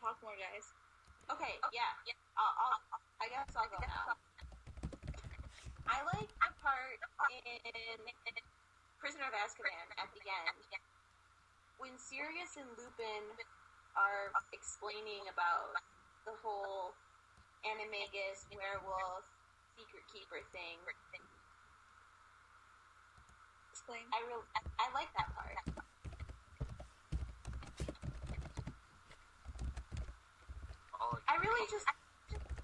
talk more, guys. Okay, yeah. I guess I'll go now. I like the part in Prisoner of Azkaban at the end when Sirius and Lupin are explaining about the whole animagus, werewolf, secret keeper thing. Explain. I like that part.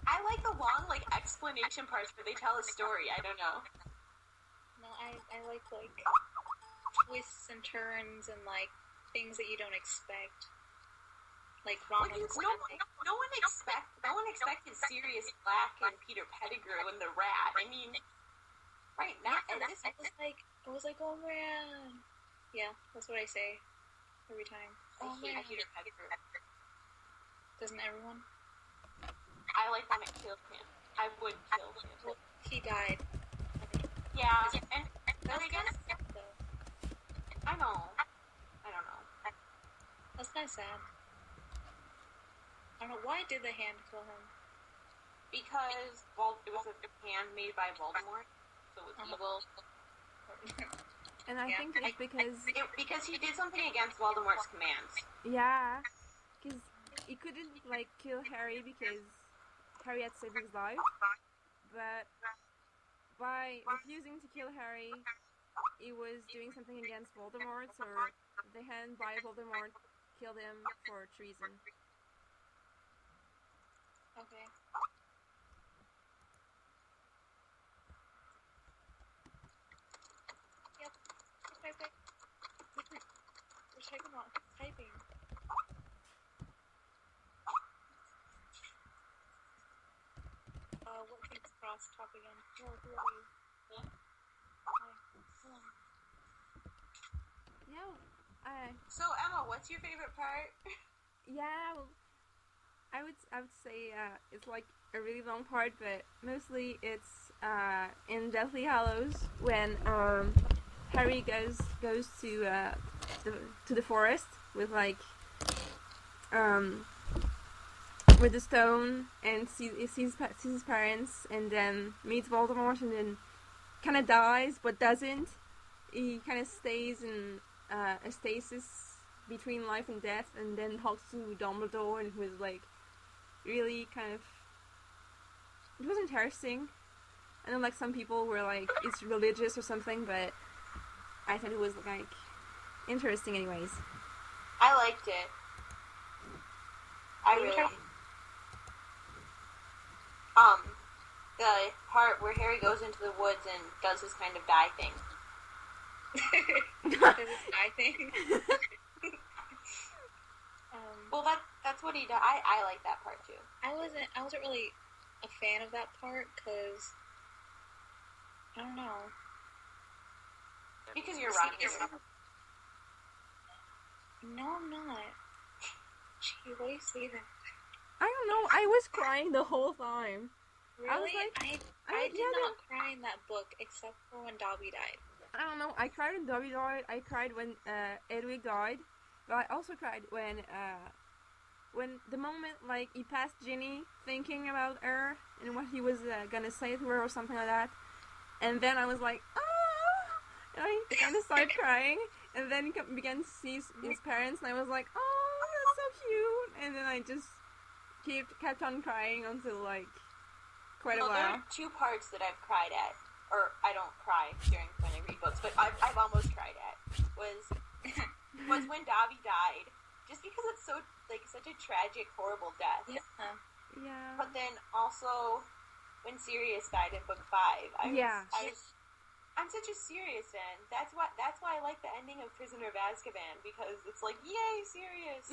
I like the long, like, explanation parts where they tell a story. I don't know. No, I like twists and turns and, like, things that you don't expect. Like, no one expected Sirius Black and Peter Pettigrew and the rat. I mean, right now, it was like, oh man. Yeah, that's what I say every time. Oh man, Peter Pettigrew. Doesn't everyone? I like when it killed him. I would kill him. Well, he died. Yeah, and that's kind of sad, though. I don't know. That's kind of sad. I don't know, why did the hand kill him? Because, it was a hand made by Voldemort, so it was evil. And I think it's because he did something against Voldemort's commands. Yeah, because he couldn't, like, kill Harry because Harry had saved his life, but by refusing to kill Harry, he was doing something against Voldemort, so the hand by Voldemort killed him for treason. Okay. Yep. Okay. We're typing. What keeps cross talk again? Oh, who are you? Yeah. Yeah. So Emma, what's your favorite part? Yeah, well, I would say it's like a really long part, but mostly it's in Deathly Hallows when Harry goes to the forest with with the stone and sees his parents, and then meets Voldemort, and then kind of dies but doesn't. He kind of stays in a stasis between life and death, and then talks to Dumbledore, and was like really kind of, it was interesting. I know, like, some people were like, it's religious or something, but I thought it was like interesting anyways. I liked it. The part where Harry goes into the woods and does his kind of die thing. I think. Well, that's what he does. I like that part too. I wasn't really a fan of that part because I don't know. Because you're right. No, I'm not. Gee, why do you say that? I don't know. I was crying the whole time. Really? I was like, I did not cry in that book except for when Dobby died. I don't know. I cried when Dobby died. I cried when Edwig died. But I also cried when the moment, like, he passed Ginny, thinking about her and what he was gonna say to her or something like that. And then I was like, ah! And I kind of started crying. And then he began to see his parents, and I was like, oh, that's so cute. And then I just kept on crying until, like, quite a while. There are two parts that I've cried at, or I don't cry when I read books, but I've almost cried at, was when Dobby died. Just because it's so, like, such a tragic, horrible death. Yeah. But then also when Sirius died in book 5. I'm such a Sirius fan. That's why I like the ending of Prisoner of Azkaban, because it's like, yay, Sirius.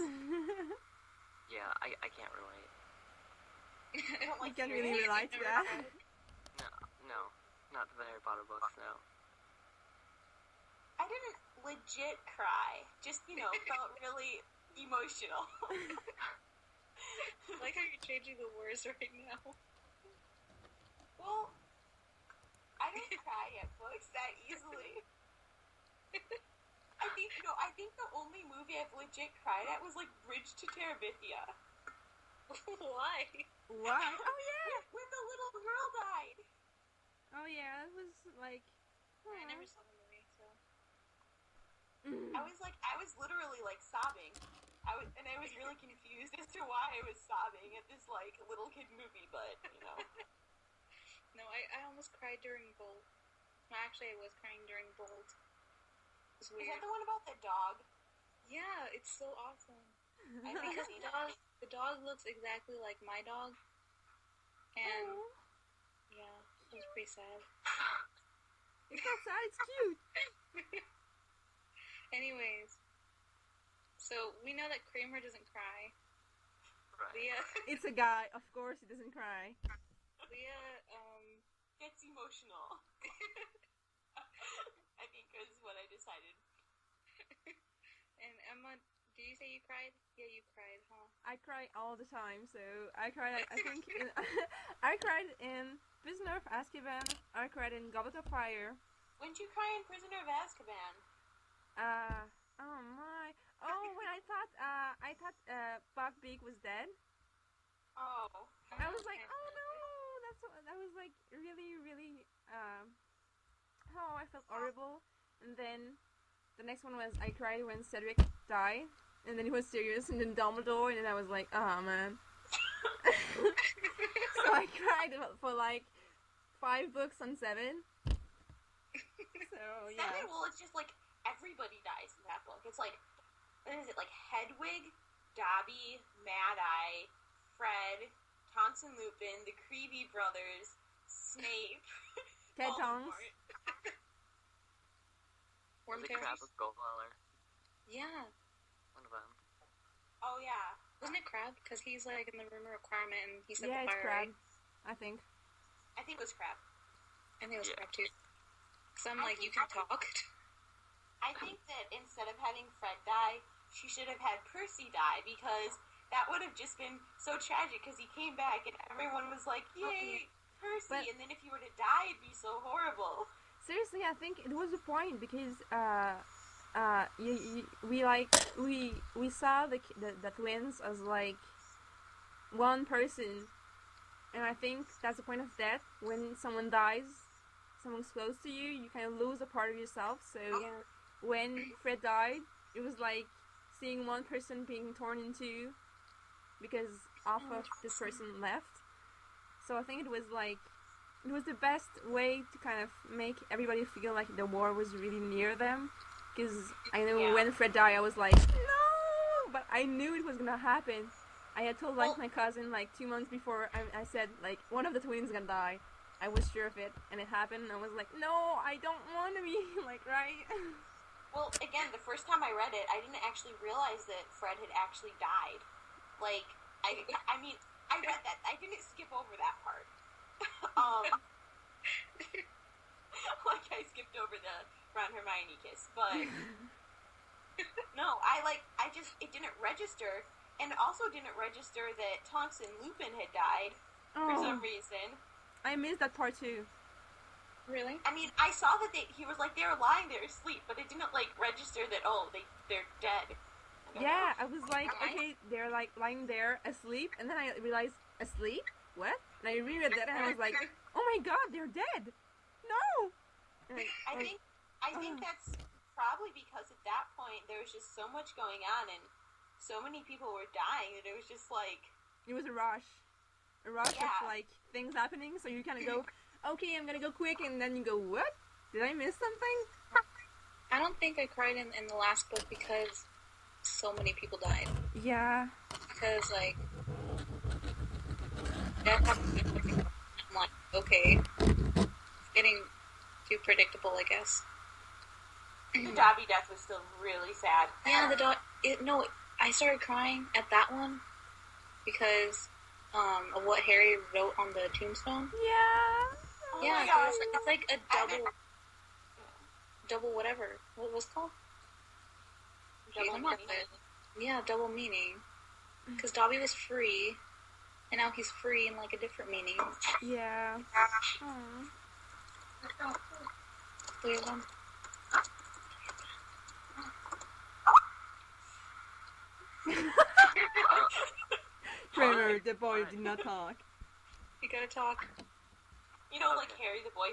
Yeah, I can't relate. I don't like you can't Sirius. really relate to that. No, not to the Harry Potter books, no. I didn't legit cry. Just, felt really emotional. I like how you're changing the words right now. Well, I don't cry at books that easily. I think the only movie I've legit cried at was, like, Bridge to Terabithia. Why? Why? Oh yeah. When the little girl died. Oh yeah. That was like. I never saw the movie, so. I was literally like sobbing. I was really confused as to why I was sobbing at this like little kid movie, but you know. No, I almost cried during Bolt. No, actually, I was crying during Bolt. It was Is weird. that the one about the dog? Yeah, it's so awesome. I Because seen the dog looks exactly like my dog. And, Oh, yeah, it was pretty sad. it's not sad. It's cute. Anyways, so we know that Kramer doesn't cry. Right. Leah, It's a guy. Of course, he doesn't cry. gets emotional. I think is what I decided. And Emma, did you say you cried? Yeah, you cried, huh? I cry all the time. So I cried. I think I cried in Prisoner of Azkaban. I cried in Goblet of Fire. When did you cry in Prisoner of Azkaban? Oh my. Oh, when I thought Buckbeak was dead. Oh. I was like, oh no, that was like really, really, oh, I felt horrible. And then the next one was I cried when Cedric died, and then he was serious, and then Dumbledore, and then I was like, oh man. So I cried for like 5 books on 7. So yeah. 7, well, it's just like everybody dies in that book. It's like, what is it, like Hedwig, Dobby, Mad-Eye, Fred, Tonks and Lupin, the Creevy brothers, Snape, Ted Tongs. Worm Was it Crab Terrors? with Goldwaller? Yeah. One of them. Oh yeah. Wasn't it Crab? Because he's like in the room of requirement and he set Yeah, the it's fire, Crab. right? I think. I think it was Crab. I think it was Yeah. Crab too. So I'm I like, you think- can talk. I think that instead of having Fred die, she should have had Percy die, because that would have just been so tragic, because he came back and everyone was like, yay, Percy, But- and then if he were to die, it'd be so horrible. Seriously, I think it was the point because we saw the twins as like one person, and I think that's the point of death. When someone dies, someone's close to you, you kind of lose a part of yourself. So Yeah. when Fred died, it was like seeing one person being torn in two because half of this person left. So I think it was the best way to kind of make everybody feel like the war was really near them. Because I know Yeah. when Fred died, I was like, no! But I knew it was gonna happen. I had told like my cousin like 2 months before. I said like one of the twins gonna die. I was sure of it, and it happened. And I was like, no, I don't want to be like right. Well, again, the first time I read it, I didn't actually realize that Fred had actually died. Like, I mean, I read that. I didn't skip over that part. Like, I skipped over the Ron Hermione kiss, but no, it didn't register, and it also didn't register that Tonks and Lupin had died for some reason. I missed that part too. Really? I mean, I saw that they were lying there asleep, but it didn't like register that they're dead. Yeah, I was like, okay, they're like lying there asleep, and then I realized, asleep? What? And I reread that, and I was like, oh my god, they're dead! No! And I think that's probably because at that point there was just so much going on, and so many people were dying that it was just like, it was a rush of like things happening. So you kind of go, okay, I'm gonna go quick, and then you go, what? Did I miss something? I don't think I cried in the last book because so many people died. Yeah. Because, like, that happened. I'm like, okay. It's getting too predictable, I guess. the Dobby death was still really sad. Yeah, the dog. No, I started crying at that one because of what Harry wrote on the tombstone. Yeah. Oh Yeah, my 'cause God. it's like a double whatever. What was it called? Double I'm not meaning. good. Yeah, double meaning. Because Dobby was free, and now he's free in like a different meaning. Yeah. Aw. Wait, one. Kramer, the boy, did not talk. You gotta talk. You know, like Harry, the boy